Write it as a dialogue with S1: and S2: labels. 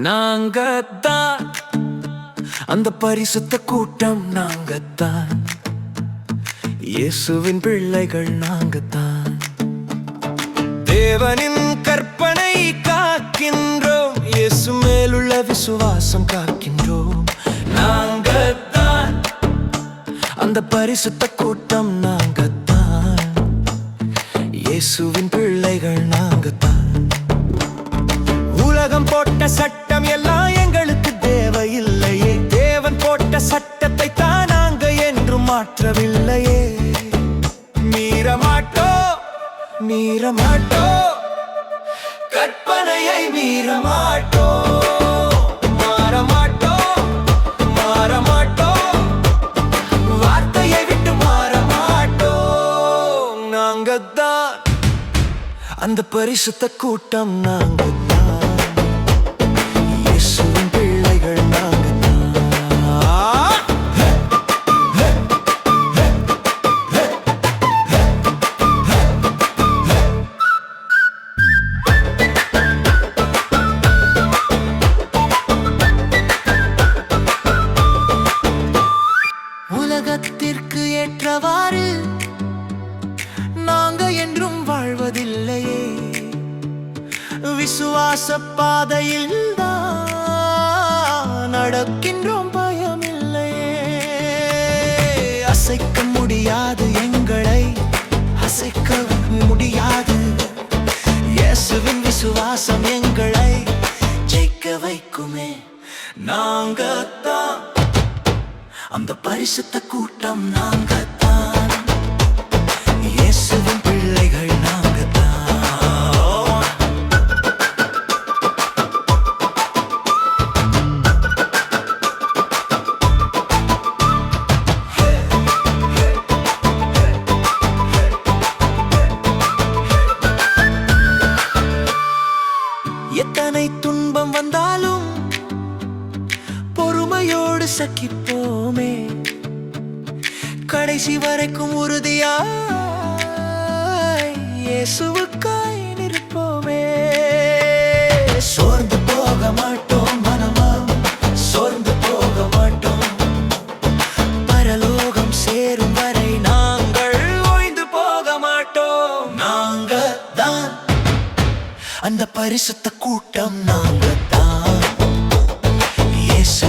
S1: நாங்கத்தான் அந்த பரிசுத்த கூட்டம், நாங்கத்தான் இயேசுவின் பிள்ளைகள், நாங்கத்தான் தேவனின் கற்பனை காக்கின்றோம், இயேசு மேலுள்ள விசுவாசம் காக்கின்றோம். நாங்கத்தான் அந்த பரிசுத்த கூட்டம், நாங்கத்தான் இயேசுவின் பிள்ளைகள், நாங்கத்தான். உலகம் போட்ட சட்டம் எல்லாம் எங்களுக்கு தேவையில்லையே, தேவன் போட்ட சட்டத்தை தான் நாங்க என்றும் மாற்றவில்லையே. மீறமாட்டோ கற்பனையை மீறமாட்டோ, மாறமாட்டோ வார்த்தையை விட்டு மாறமாட்டோ. நாங்கத்தான் அந்த பரிசுத்த கூட்டம், நாங்கத்தான் இயேசுவின் பிள்ளைகள், நாங்கத்தான். உலகத்திற்கு ஏற்றவாறு நாங்க என்றும் வாழ்வதில்லையே, விசுவாச பாதையில் தான் நடக்கின்றோம், பயமில்லையே. அசைக்க முடியாது எங்களை, அசைக்க முடியாது இயேசுவின் விசுவாசம் எங்களை ஜெயிக்க வைக்குமே. நாங்கத்தான் அந்த பரிசுத்த கூட்டம், நாங்கத்தான் இயேசுவின் பிள்ளைகள், நாங்கத்தான். எத்தனை துன்பம் வந்தாலும் பொறுமையோடு சகிப்போமே, கடைசி வரைக்கும் உறுதியாய் இயேசுவுக்காய் நிற்போமே. சோர்ந்து போக மாட்டோம் மனமா, சோர்ந்து போக மாட்டோம், பரலோகம் சேரும் வரை நாங்கள் ஓய்ந்து போக மாட்டோம். நாங்கத்தான் அந்த பரிசுத்த கூட்டம், நாங்கத்தான் இயேசு